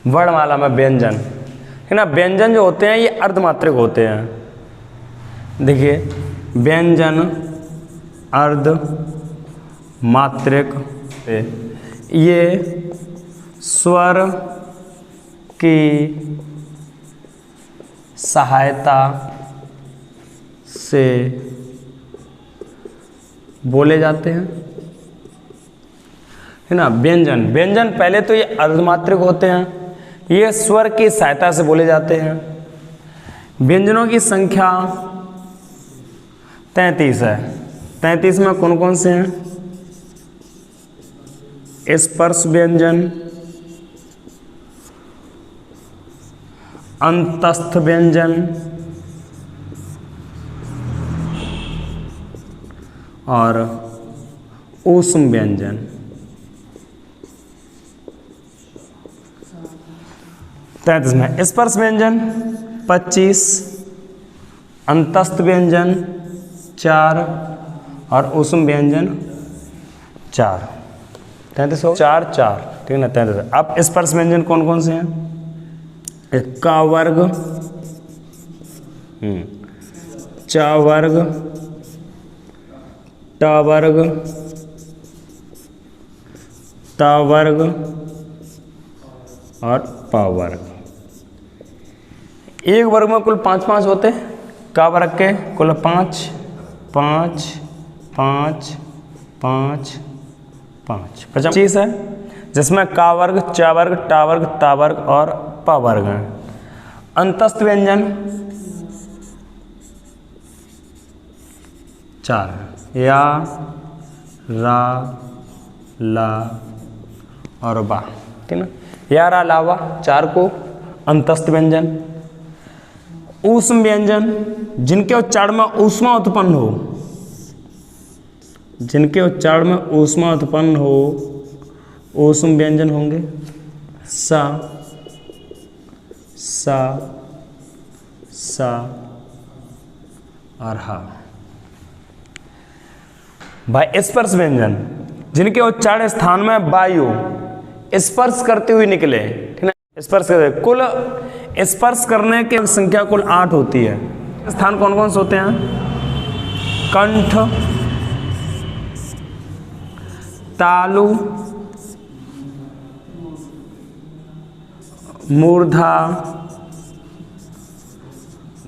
वर्णमाला में व्यंजन है ना, व्यंजन जो होते हैं ये अर्धमात्रिक होते हैं। देखिए व्यंजन अर्धमात्रिक, ये स्वर की सहायता से बोले जाते हैं, है ना। व्यंजन, व्यंजन पहले तो ये अर्धमात्रिक होते हैं, ये स्वर की सहायता से बोले जाते हैं। व्यंजनों की संख्या 33 है। 33 में कौन कौन से हैं? स्पर्श व्यंजन, अंतस्थ व्यंजन और ऊष्म व्यंजन। 33 में स्पर्श व्यंजन 25, अंतस्थ व्यंजन 4 और ऊष्म व्यंजन 4। 33 हो 4 4, ठीक है ना। 33। अब स्पर्श व्यंजन कौन कौन से हैं? का वर्ग, चा वर्ग, टा वर्ग, ता वर्ग और पा वर्ग। एक वर्ग में कुल 5-5 होते हैं, का वर्ग के कुल 5 5 5 5 5 25 है, जिसमें का वर्ग, चा वर्ग, टा वर्ग, ता वर्ग और पा वर्ग है। अंतस्थ व्यंजन 4 है, या, रा, ला और बा, ठीक ना। या, रा, ला, वा 4 को अंतस्थ व्यंजन। ऊष्म व्यंजन जिनके उच्चारण में ऊष्मा उत्पन्न हो, जिनके उच्चारण में ऊष्मा उत्पन्न हो, ऊष्म व्यंजन होंगे सा, सा, सा और हा। भाई स्पर्श व्यंजन जिनके उच्चारण स्थान में वायु स्पर्श करते हुए निकले, ठीक है। स्पर्श करते कुल स्पर्श करने की संख्या कुल 8 होती है। स्थान कौन कौन से होते हैं? कंठ, तालु, मूर्धा,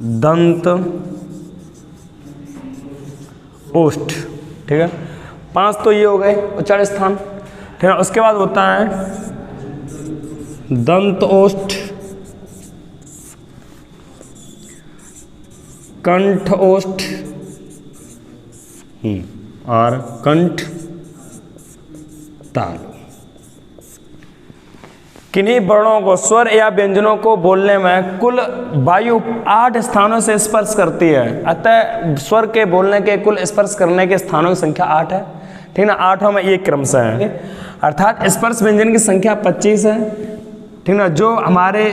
दंत, ओष्ठ, ठीक है। 5 तो ये हो गए उच्चारण स्थान, ठीक है। उसके बाद होता है दंत ओष्ठ, कंठ ओष्ठ और कंठ तालु। किन्हीं वर्णों को, स्वर या व्यंजनों को बोलने में कुल वायु 8 स्थानों से स्पर्श करती है। अतः स्वर के बोलने के कुल स्पर्श करने के स्थानों की संख्या 8 है, ठीक ना। 8 में एक क्रम से है, अर्थात स्पर्श व्यंजन की संख्या 25 है, ठीक ना। जो हमारे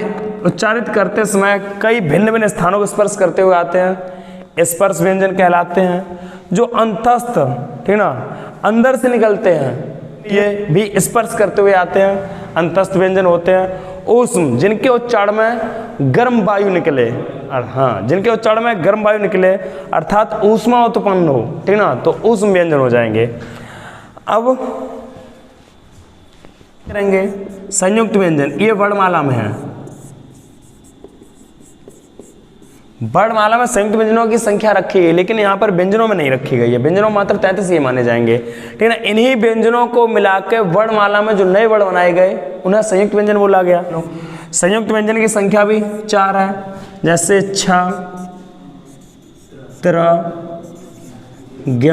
उच्चारित करते समय कई भिन्न भिन्न स्थानों को स्पर्श करते हुए आते हैं, स्पर्श व्यंजन कहलाते हैं। जो अंतस्थ, ठीक ना, अंदर से निकलते हैं, ये भी स्पर्श करते हुए आते हैं, अंतस्थ व्यंजन होते हैं। ऊष्म जिनके उच्चारण में गर्म वायु निकले, हाँ, जिनके उच्चारण में गर्म वायु निकले अर्थात ऊष्मा उत्पन्न हो, ठीक ना, तो ऊष्म व्यंजन हो जाएंगे। अब करेंगे संयुक्त व्यंजन, ये वर्णमाला में है। वर्णमाला में संयुक्त व्यंजनों की संख्या रखी है, लेकिन यहाँ पर व्यंजनों में नहीं रखी गई है। व्यंजनों मात्र 33 ही माने जाएंगे, ठीक है ना। इन्हीं व्यंजनों को मिलाकर वर्णमाला में जो नए वर्ण बनाए गए उन्हें संयुक्त व्यंजन बोला गया। संयुक्त व्यंजन की संख्या भी 4 है, जैसे छ, त्र, ज्ञ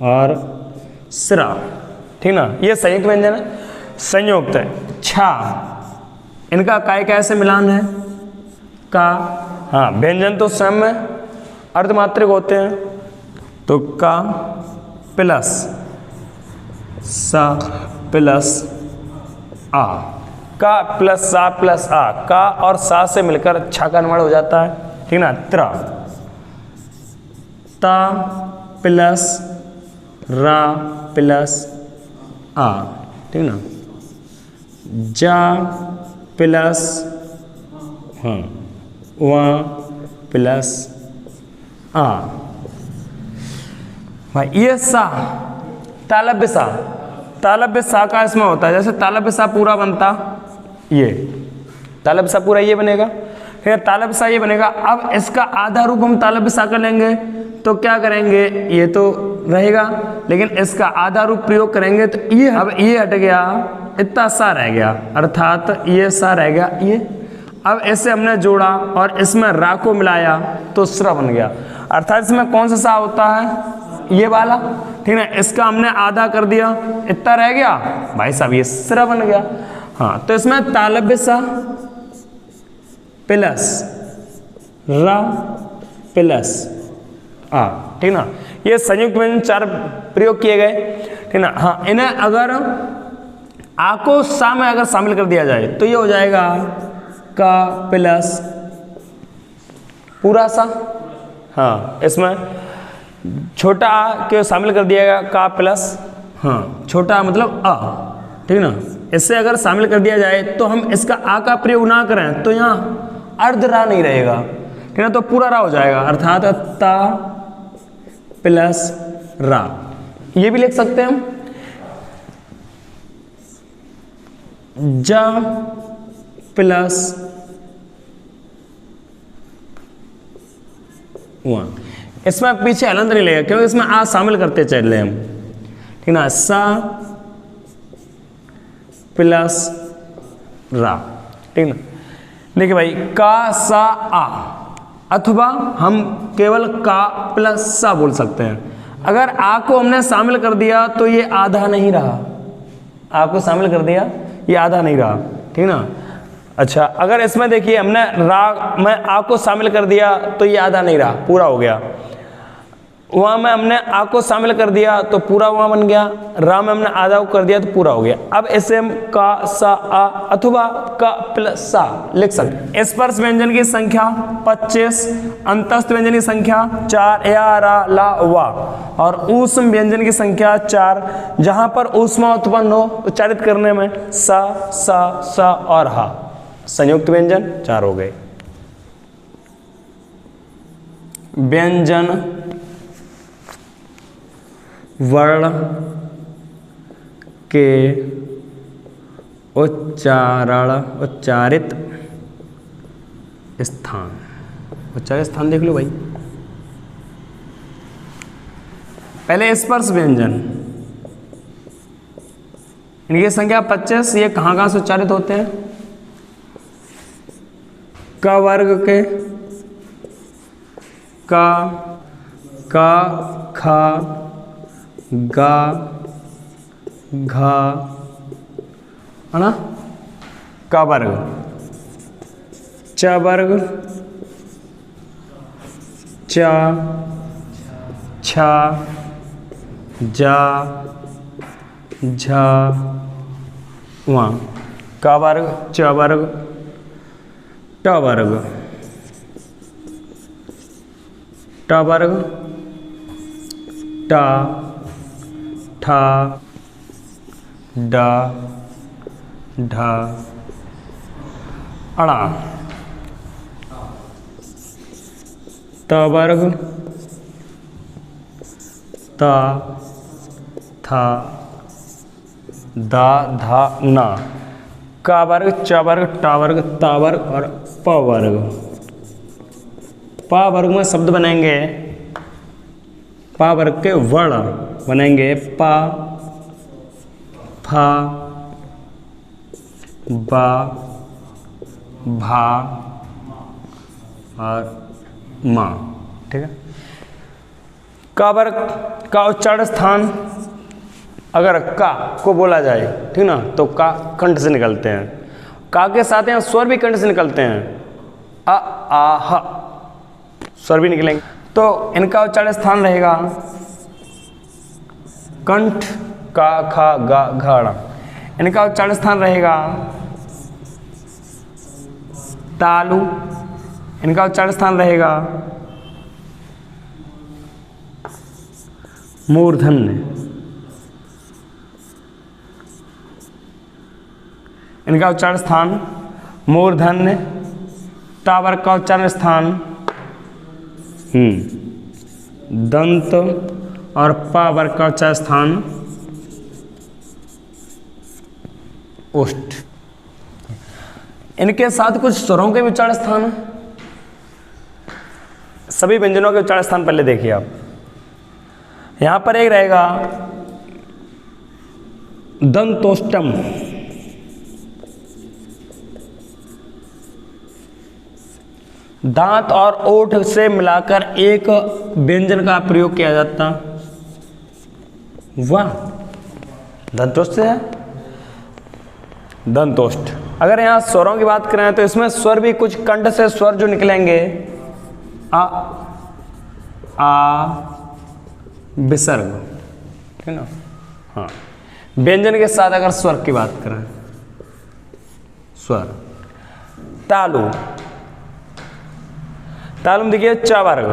और स्रा, ठीक ना। ये संयुक्त व्यंजन है। संयुक्त है छा, इनका काय काय से मिलान है? का, हाँ, व्यंजन तो स्वयं में अर्धमात्रिक होते हैं, तो का प्लस सा प्लस आ, का प्लस सा प्लस आ, का और सा से मिलकर छा का निर्माण हो जाता है, ठीक ना। त्र, ता प्लस रा प्लस आ, ठीक ना। जा प्लस हाँ वहाँ प्लस आ। भाई ये सा तालब्य सा, तालब्य सा का इसमें होता है, जैसे तालब्य सा पूरा बनता ये, तालब्य सा पूरा ये बनेगा, फिर तालब्य सा ये बनेगा। अब इसका आधा रूप हम तालब्य सा का लेंगे तो क्या करेंगे, ये तो रहेगा लेकिन इसका आधा रूप प्रयोग करेंगे तो ये, अब ये हट गया, इतना सा रह गया, अर्थात ये सा रह गया ये। अब इसे हमने जोड़ा और इसमें रा को मिलाया तो स्र बन गया, अर्थात इसमें कौन सा सा होता है, ये वाला, ठीक है। इसका हमने आधा कर दिया, इतना रह गया भाई साहब, ये स्र बन गया। हाँ, तो इसमें तालब्य सा प्लस रा प्लस आ, ठीक ना, ये संयुक्त व्यंजन 4 प्रयोग किए गए, ठीक ना। हाँ, इन्हें अगर आ को सा में अगर शामिल कर दिया जाए तो ये हो जाएगा का प्लस पूरा सा। हाँ, इसमें छोटा आ के शामिल कर दिया गया का प्लस हाँ छोटा मतलब आ, ठीक ना। इससे अगर शामिल कर दिया जाए तो हम इसका आ का प्रयोग ना करें तो यहाँ अर्ध रा नहीं रहेगा, ठीक ना, तो पूरा रा हो जाएगा, अर्थात ता प्लस रा। ये भी लिख सकते हैं हम, जा प्लस वहाँ, इसमें पीछे हलंत नहीं लगेगा क्योंकि इसमें आ शामिल करते चल रहे हम, ठीक ना, सा प्लस रा, ठीक ना। देखिए भाई, का सा आ, अथवा हम केवल का प्लस सा बोल सकते हैं। अगर आ को हमने शामिल कर दिया तो ये आधा नहीं रहा, आ को शामिल कर दिया ये आधा नहीं रहा, ठीक ना। अच्छा, अगर इसमें देखिए हमने रा में आ को शामिल कर दिया तो ये आधा नहीं रहा, पूरा हो गया। वहाँ में हमने आ को शामिल कर दिया तो पूरा वहाँ बन गया, रा में हमने आधा को कर दिया तो पूरा हो गया। अब इसे हम का सा आ अथवा का प्लस सा लिख सकते हैं। स्पर्श व्यंजन की संख्या 25, अंतस्थ व्यंजन की संख्या 4 या रा ला वा, और ऊष्म व्यंजन की संख्या 4, जहाँ पर ऊष्मा उत्पन्न हो उच्चारित करने में सा और हा। संयुक्त व्यंजन 4 हो गए। व्यंजन वर्ण के उच्चारित स्थान, उच्चारित स्थान देख लो भाई। पहले स्पर्श व्यंजन, इनकी संख्या 25, ये कहाँ से उच्चारित होते हैं, क वर्ग के का खा गा घा, है ना, का वर्ग, च वर्ग, चा छा जा झा वहाँ, का वर्ग, च वर्ग, ट वर्ग, ट वर्ग, टा ठा डा ढा अड़ा, त वर्ग, ता था दा धा ना, का वर्ग, च वर्ग, टा वर्ग, ता वर्ग और प वर्ग। पा वर्ग में शब्द बनेंगे, पा वर्ग के वर्ण बनेंगे पा, फा, बा, भा और मा, ठीक है। का वर्ग का उच्चारण स्थान अगर का को बोला जाए, ठीक ना, तो का कंठ से निकलते हैं, का के साथ यहाँ स्वर भी कंठ से निकलते हैं, अ आ ह स्वर भी निकलेंगे, तो इनका उच्चारण स्थान रहेगा कंठ, का खा गा घा। इनका उच्चारण स्थान रहेगा तालु, इनका उच्चारण स्थान रहेगा मूर्धन्य, इनका उच्चारण स्थान मूर्धन्य, टा वर्ग का उच्चारण स्थान दंत और पा वर्ग का उच्चारण स्थान ओष्ठ। इनके साथ कुछ स्वरों के उच्चारण स्थान है। सभी व्यंजनों के उच्चारण स्थान पहले देखिए आप। यहां पर एक रहेगा दंतोष्टम, दांत और ओठ से मिलाकर एक व्यंजन का प्रयोग किया जाता। वाह, दंतोष्ट है, दंतोष्ट। अगर यहां स्वरों की बात करें तो इसमें स्वर भी कुछ कंठ से स्वर जो निकलेंगे, आ विसर्ग, ठीक है ना। हाँ, व्यंजन के साथ अगर स्वर की बात करें, स्वर तालु, तालु में देखिए च वर्ग।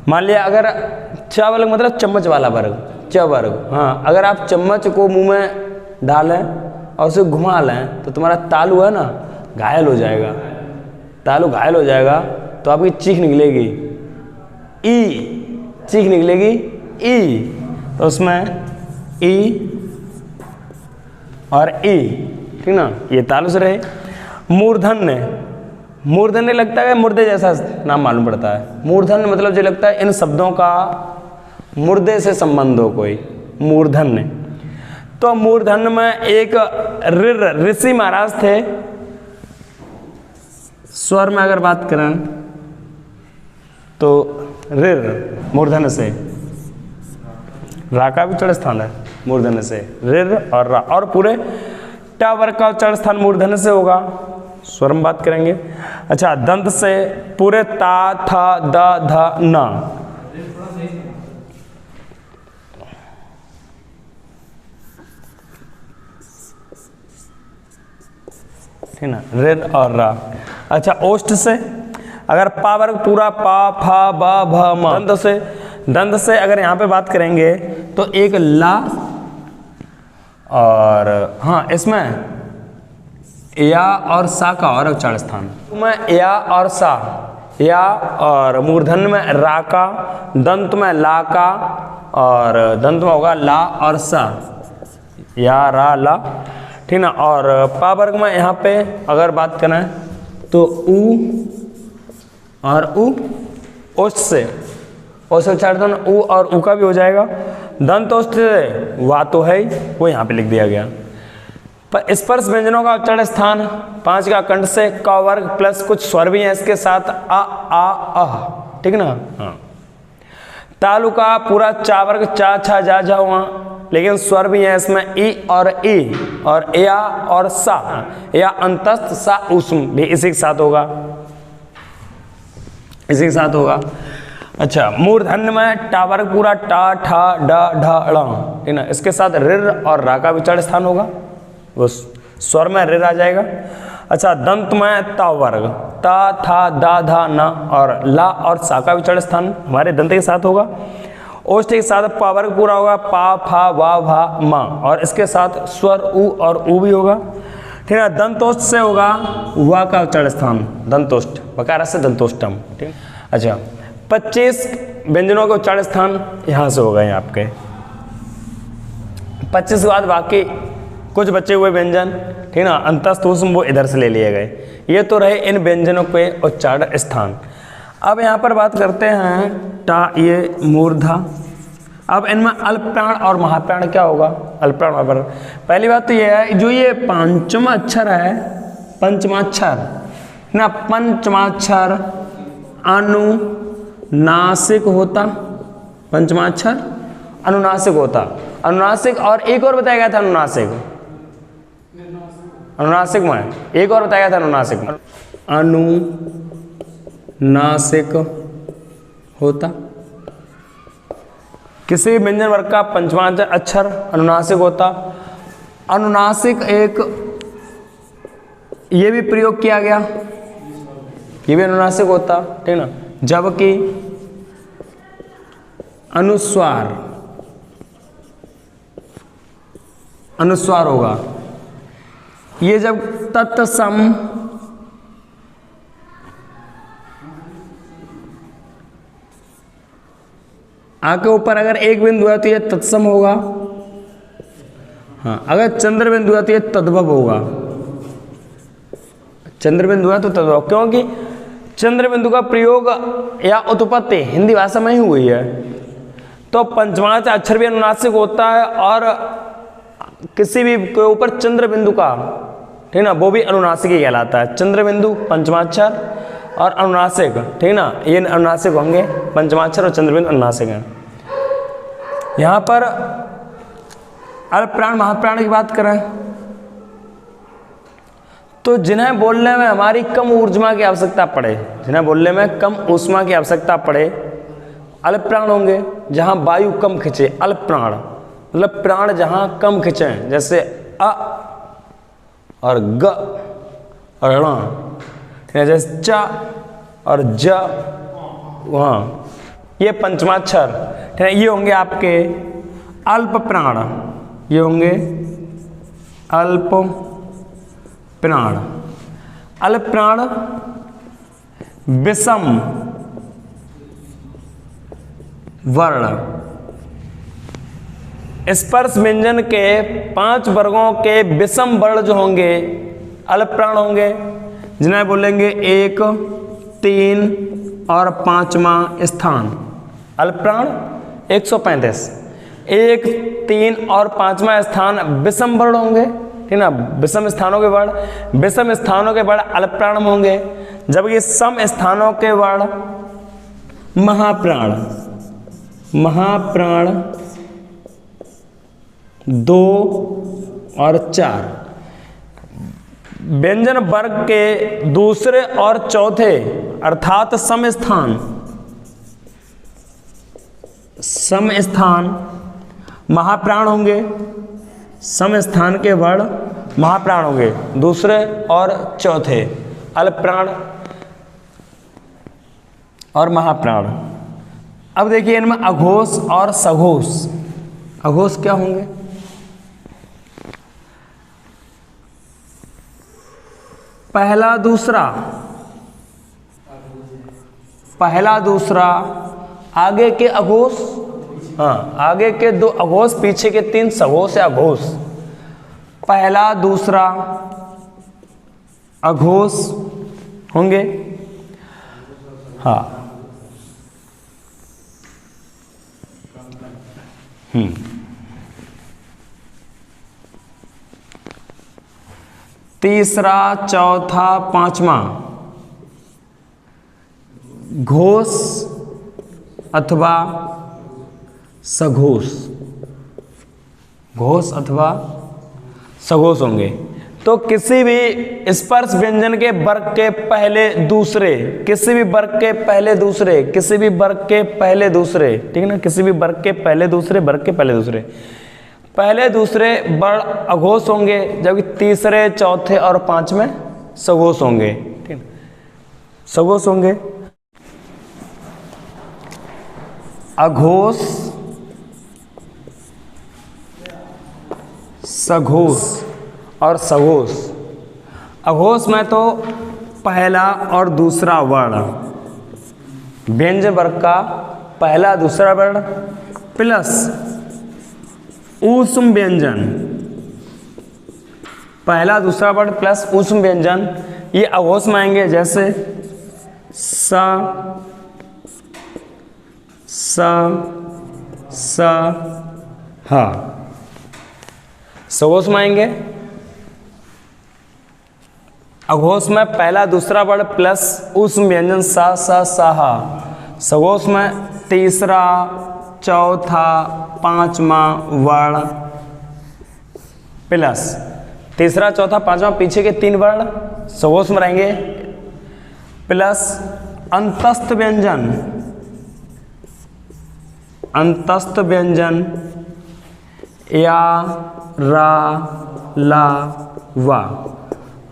मान लिया अगर च वर्ग मतलब चम्मच वाला वर्ग, च वर्ग। हाँ, अगर आप चम्मच को मुंह में डालें और उसे घुमा लें तो तुम्हारा तालु है ना घायल हो जाएगा, तालु घायल हो जाएगा तो आपकी चीख निकलेगी, ई चीख निकलेगी, ई। तो उसमें ई और ई, ठीक ना, ये तालु से रहे। मूर्धन्य, मूर्धन्य लगता है मुर्दे जैसा नाम मालूम पड़ता है। मूर्धन्य मतलब जो लगता है इन शब्दों का मुर्दे से संबंध हो कोई, मूर्धन्य। तो मूर्धन्य में एक ऋषि महाराज थे। स्वर में अगर बात करें तो ऋर मूर्धन्य से, रा का भी उच्चारण स्थान है मूर्धन्य से, ऋर और रा, और पूरे टा वर्ग का उच्चारण स्थान मूर्धन्य से होगा। स्वर में बात करेंगे। अच्छा, दंत से पूरे ता था द ध न, ठीक ना, ऋर और रा। अच्छा, ओष्ठ से अगर पा वर्ग पूरा पा फा ब भ म। दंत से अगर यहाँ पे बात करेंगे तो एक ला, और हाँ इसमें या और सा का और उच्चारण स्थान में या और सा, या और मूर्धन्य में रा का, दंत में ला का, और दंत में होगा ला और सा, या रा ला, ठीक ना। और पा वर्ग में यहाँ पे अगर बात करें तो उ और उ, ओष्ठ से उच्चारण उ और उ का भी हो जाएगा। दंत ओष्ठ से वा तो है वो यहाँ पे लिख दिया गया। पर स्पर्श व्यंजनों का उच्चारण स्थान 5 का कंठ से क वर्ग प्लस कुछ स्वर भी हैं इसके साथ, आ अह, ठीक ना। हाँ, तालु का पूरा चा वर्ग चा छा जा जा हुआ, लेकिन स्वर भी हैं इसमें ई और या और सा, या अंतस्थ सा उष्म भी इसी के साथ होगा, इसी के साथ होगा। अच्छा, मूर्धन्य में टा वर्ग पूरा टा ठा ड ढ ड़, ठीक ना, इसके साथ ऋर और रा का उच्चारण स्थान होगा, वो स्वर में ऋर आ जाएगा। अच्छा, दंत में ता वर्ग ता था दा धा न, और ला और सा का उच्चारण स्थान हमारे दंत के साथ होगा। ओष्ठ के साथ पा वर्ग पूरा होगा पा फा वा भा मा, और इसके साथ स्वर उ और उ भी होगा, ठीक है। दंतोष्ठ से होगा वा का उच्चारण स्थान, दंतोष्ठ, बकार से दंतोष्टम, ठीक। अच्छा, 25 व्यंजनों के उच्चारण स्थान यहाँ से हो गए आपके। 25 के बाद बाकी कुछ बचे हुए व्यंजन, ठीक ना, अंतस्थ उष्म वो इधर से ले लिए गए। ये तो रहे इन व्यंजनों के उच्चारण स्थान। अब यहाँ पर बात करते हैं टा, ये मूर्धा। अब इनमें अल्पप्राण और महाप्राण क्या होगा? अल्पप्राण महाप्राण, पहली बात तो ये है जो ये पंचमा अक्षर है, पंचमाक्षर ना, पंचमाक्षर अनुनासिक होता, पंचमाक्षर अनुनासिक होता, अनुनासिक। और एक और बताया गया था अनुनासिक, अनुनासिक में एक और बताया गया था अनुनासिक में, अनुनासिक होता। किसी व्यंजन वर्ग का पंचमाक्षर अक्षर अनुनासिक होता। अनुनासिक एक ये भी प्रयोग किया गया, ये भी अनुनासिक होता, ठीक ना। जबकि अनुस्वार, अनुस्वार होगा, ये जब तत्सम आ के ऊपर अगर एक बिंदु है तो ये तत्सम होगा। हाँ, अगर चंद्र बिंदु है तो ये तद्भव होगा। चंद्र बिंदु है तो तद्भव, क्योंकि चंद्र बिंदु का प्रयोग या उत्पत्ति हिंदी भाषा में ही हुई है। तो पंचमांश अक्षर भी अनुनासिक होता है और किसी भी के ऊपर चंद्र बिंदु का, ठीक ना, वो भी अनुनासिक ही कहलाता है। चंद्र बिंदु पंचमाक्षर और अनुनासिक, ठीक ना, ये अनुनासिक होंगे। पंचमाक्षर और चंद्र बिंदु अनुनासिक हैं। यहाँ पर अल्प प्राण महाप्राण की बात करें तो जिन्हें बोलने में हमारी कम ऊर्जा की आवश्यकता पड़े, जिन्हें बोलने में कम ऊष्मा की आवश्यकता पड़े, अल्प प्राण होंगे। जहाँ वायु कम खिंचे, अल्प प्राण मतलब प्राण जहाँ कम खिंचे, जैसे अ और ग और ण, जैसे च और ज, वहाँ ये पंचमाक्षर, ठीक है, ये होंगे आपके अल्प प्राण। ये होंगे अल्प प्राण। अल्प प्राण विषम वर्ण। स्पर्श व्यंजन के 5 वर्गों के विषम वर्ण जो होंगे अल्प प्राण होंगे, जिन्हें बोलेंगे 1, 3 और 5वां स्थान। अल्प प्राण 135, 1, 3 और 5वां स्थान विषम वर्ण होंगे, ठीक ना, विषम स्थानों के वर्ण। विषम स्थानों के वर्ण अल्प प्राण होंगे, जबकि सम स्थानों के वर्ण महाप्राण। महाप्राण 2 और 4। व्यंजन वर्ग के दूसरे और चौथे अर्थात सम स्थान, सम स्थान महाप्राण होंगे। सम स्थान के वर्ण महाप्राण होंगे, दूसरे और चौथे अल्प प्राण और महाप्राण। अब देखिए इनमें अघोष और सघोष। अघोष क्या होंगे? पहला दूसरा, पहला दूसरा, आगे के अघोष, हाँ, आगे के 2 अघोष, पीछे के 3 सघोष या अघोष। पहला दूसरा अघोष होंगे। हाँ, तीसरा, चौथा, 5वां घोष अथवा सघोष। घोष अथवा सघोष होंगे। तो किसी भी स्पर्श व्यंजन के वर्ग के पहले दूसरे, किसी भी वर्ग के पहले दूसरे, किसी भी वर्ग के पहले दूसरे, ठीक है ना, किसी भी वर्ग के पहले दूसरे, वर्ग के पहले दूसरे, पहले दूसरे वर्ण अघोष होंगे, जबकि तीसरे, चौथे और 5वें सघोष होंगे, ठीक है, सघोष होंगे। अघोष, सघोष और सघोष। अघोष में तो पहला और दूसरा वर्ण, व्यंजन वर्ग का पहला दूसरा वर्ण प्लस ऊष्म व्यंजन, पहला दूसरा वर्ण प्लस ऊष्म व्यंजन, ये अघोष में आएंगे। जैसे स, हा, सघोष में आएंगे। अघोष में पहला दूसरा वर्ण प्लस ऊष्म व्यंजन सा, हा। सघोष में तीसरा, चौथा, 5वां वर्ण प्लस तीसरा, चौथा, 5वां, पीछे के 3 वर्ण सघोष में रहेंगे, प्लस अंतस्थ व्यंजन, अंतस्थ व्यंजन या, रा, ला, वा।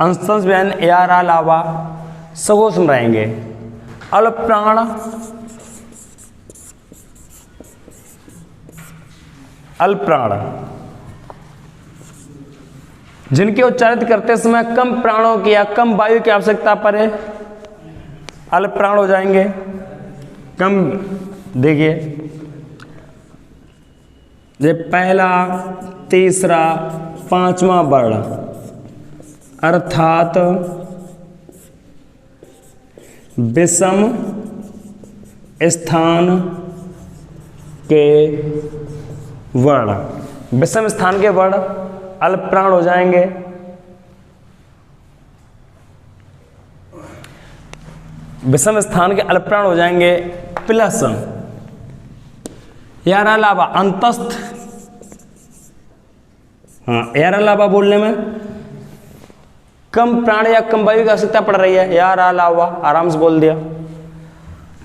अंतस्थ व्यंजन या, रा, ला, वा सघोष में रहेंगे। अल्प प्राण, अल्प प्राण जिनके उच्चारित करते समय कम प्राणों की या कम वायु की आवश्यकता पड़े, अल्प प्राण हो जाएंगे। कम, देखिए ये पहला, तीसरा, पांचवा वर्ण अर्थात विषम स्थान के वर्ण, विषम स्थान के वर्ण अल्प प्राण हो जाएंगे। विषम स्थान के अल्प प्राण हो जाएंगे, प्लस यार अलावा अंतस्थ, हाँ यार अलावा बोलने में कम प्राण या कम वायु की आवश्यकता पड़ रही है, यार अलावा आराम से बोल दिया।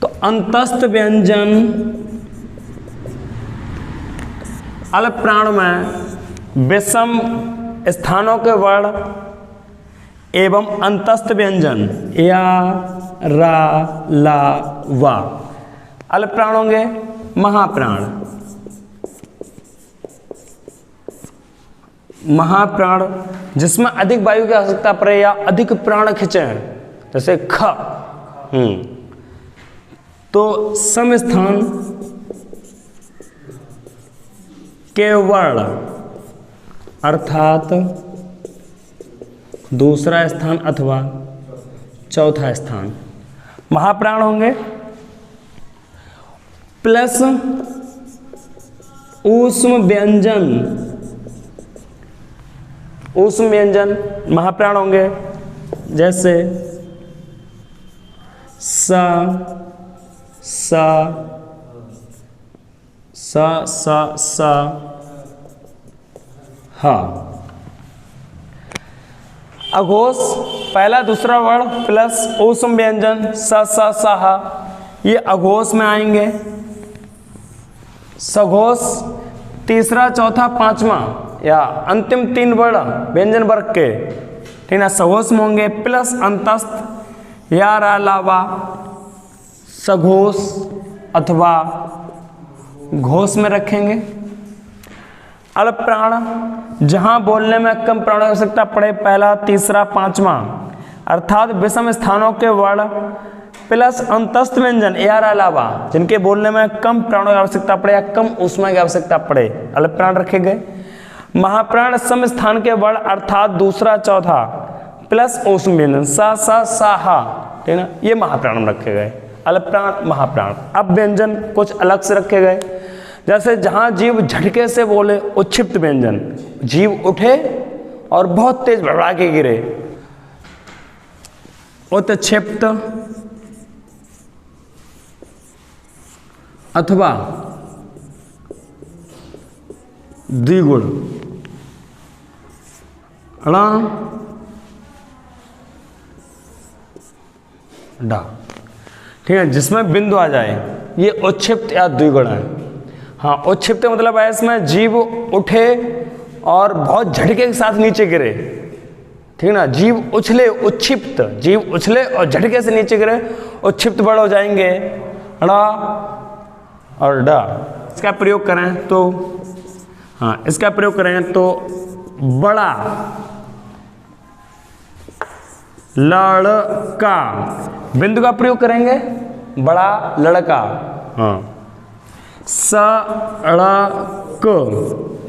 तो अंतस्थ व्यंजन अल्प प्राण में विषम स्थानों के वर्ण एवं अंतस्थ व्यंजन या रा ला वा अल्प प्राण होंगे। महाप्राण, महाप्राण जिसमें अधिक वायु की आवश्यकता पड़े या अधिक प्राण खिंचे हैं, जैसे ख, तो सम स्थान के वर्ण अर्थात दूसरा स्थान अथवा चौथा स्थान महाप्राण होंगे। प्लस ऊष्म व्यंजन, ऊष्म व्यंजन महाप्राण होंगे, जैसे सा सा सा सा सा हा। अघोष पहला दूसरा वर्ण प्लस ऊष्म व्यंजन सा सा सा हा, ये अघोष में आएंगे। सघोष तीसरा, चौथा, पांचवा या अंतिम तीन वर्ण व्यंजन वर्ग के, ठीक है, सघोष में होंगे। प्लस अंतस्थ या अलावा सघोष अथवा घोष में रखेंगे। अल्प प्राण जहां बोलने में कम प्राणों की आवश्यकता पड़े, पहला, तीसरा, पांचवा अर्थात विषम स्थानों के वर्ण प्लस अंतस्थ व्यंजन या अलावा जिनके बोलने में कम प्राणों की आवश्यकता पड़े या कम ऊष्मा की आवश्यकता पड़े, अल्प प्राण रखे गए। महाप्राण सम स्थान के वर्ण अर्थात दूसरा, चौथा प्लस ऊष्म व्यंजन सा सा सा हा, ठीक है ना, ये महाप्राण में रखे गए। अल्प प्राण, महाप्राण। अब व्यंजन कुछ अलग से रखे गए, जैसे जहां जीव झटके से बोले उच्छिप्त व्यंजन, जीव उठे और बहुत तेज भड़बड़ा के गिरे, उत्क्षिप्त अथवा द्विगुण ड़ा डा, ठीक है, जिसमें बिंदु आ जाए, ये उच्छिप्त या द्विगुण है। हाँ, उच्छिप्त मतलब है इसमें जीव उठे और बहुत झटके के साथ नीचे गिरे, ठीक है ना, जीव उछले, उच्छिप्त जीव उछले और झटके से नीचे गिरे, उच्छिप्त वर्ण हो जाएंगे ड़ा और डा। इसका प्रयोग करें तो, हाँ इसका प्रयोग करें तो बड़ा लड़का, बिंदु का प्रयोग करेंगे, बड़ा लड़का। हाँ, सड़क,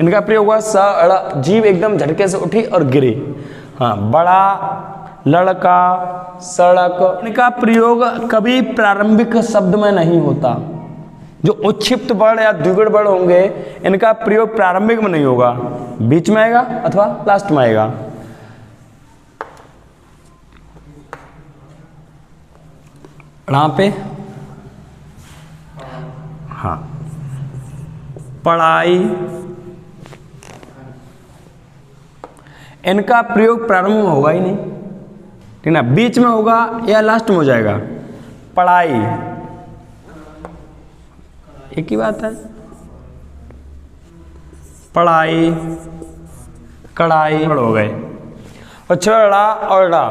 इनका प्रयोग हुआ सड़, जीव एकदम झटके से उठी और गिरी। हाँ, बड़ा लड़का, सड़क, इनका प्रयोग कभी प्रारंभिक शब्द में नहीं होता। जो उच्छिप्त वर्ण या द्विगुण वर्ण होंगे, इनका प्रयोग प्रारंभिक में नहीं होगा, बीच में आएगा अथवा लास्ट में आएगा। यहाँ पे हाँ, पढ़ाई, इनका प्रयोग प्रारंभ में होगा ही नहीं, ठीक ना, बीच में होगा या लास्ट में हो जाएगा। पढ़ाई एक ही बात है, पढ़ाई, कढ़ाई हो गए। और छड़ा और डा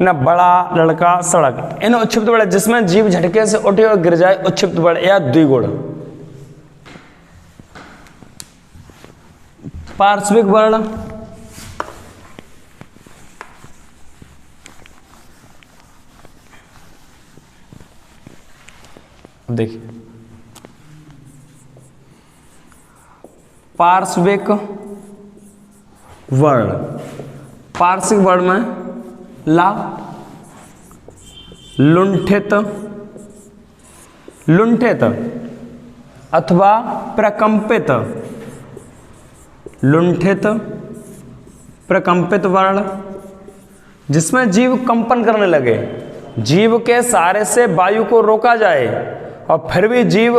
ना, बड़ा लड़का, सड़क, इन उच्छिप्त वर्ण जिसमें जीव झटके से उठे और गिर जाए, उच्छिप्त वर्ण या द्विगुण। पार्श्विक वर्ण देखिए पार्श्विक वर्ण, पार्श्विक वर्ण में ला, लुंठित, लुंठित अथवा प्रकंपित, लुंठित प्रकंपित वर्ण जिसमें जीव कंपन करने लगे, जीव के सहारे से वायु को रोका जाए और फिर भी जीव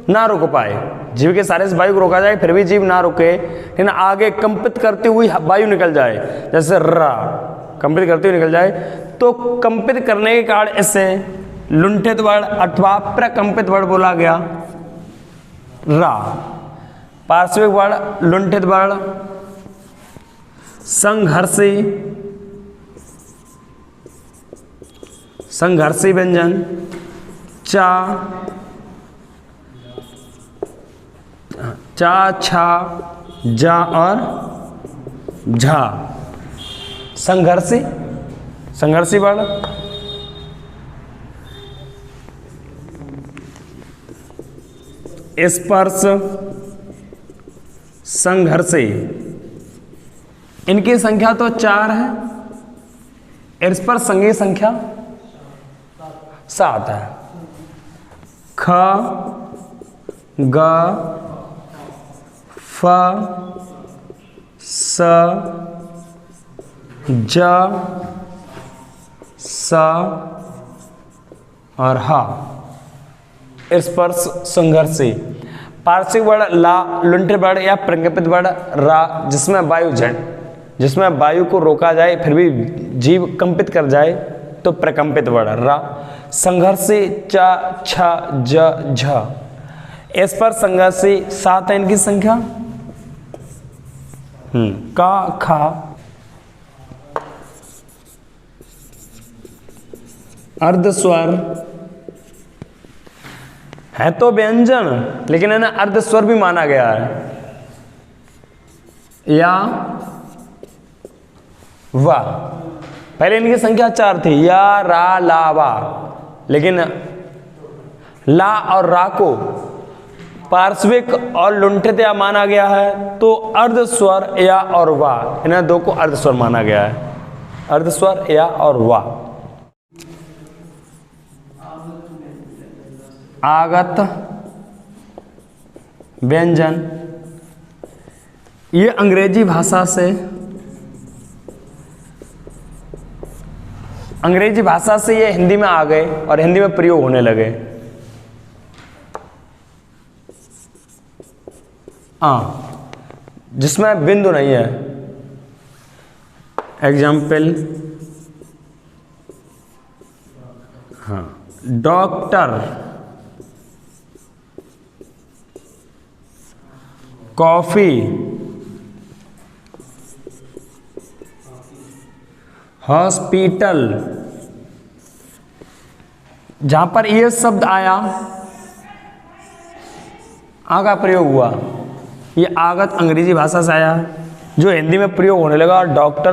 ना रुक पाए, जीव के सहारे से वायु को रोका जाए फिर भी जीव ना रुके, लेकिन आगे कंपित करती हुई वायु निकल जाए, जैसे रा कंपित करती हुई निकल जाए, तो कंपित करने के कारण इसे लुंठित वर्ण अथवा प्रकंपित वर्ण बोला गया। रा पार्श्विक वर्ण, लुंठित वर्ण, संघर्षी, संघर्षी व्यंजन, चा, चा, छा, जा और झा, संघर्षी, संघर्षी वर्ण। स्पर्श, संघर्षी, इनकी संख्या तो 4 है, स्पर्श संघी संख्या 7 है। ख, ग, फ, स, ज, स और ह। स्पर्श संघर्षी। पार्श्विक वर्ण ला, लुंठित वर्ण या प्रकंपित वर्ण रा जिसमें वायु जिसमें वायु को रोका जाए फिर भी जीव कंपित कर जाए तो प्रकंपित वर्ण रा। संघर्षी च, छ, ज, झ। स्पर्श संघर्षी 7 है इनकी संख्या। का, खा, अर्धस्वर है तो व्यंजन लेकिन इन्हें अर्धस्वर भी माना गया है। या वा, पहले इनकी संख्या 4 थी, या रा ला वा, लेकिन ला और रा को पार्श्विक और लुंठित या माना गया है तो अर्धस्वर या और वा, इन्हें 2 को अर्धस्वर माना गया है। अर्धस्वर या और वा। आगत व्यंजन, ये अंग्रेजी भाषा से ये हिंदी में आ गए और हिंदी में प्रयोग होने लगे। जिसमें बिंदु नहीं है। Example, doctor, coffee, hospital. जहां पर यह शब्द आया, आ का प्रयोग हुआ, ये आगत अंग्रेजी भाषा से आया जो हिंदी में प्रयोग होने लगा। डॉक्टर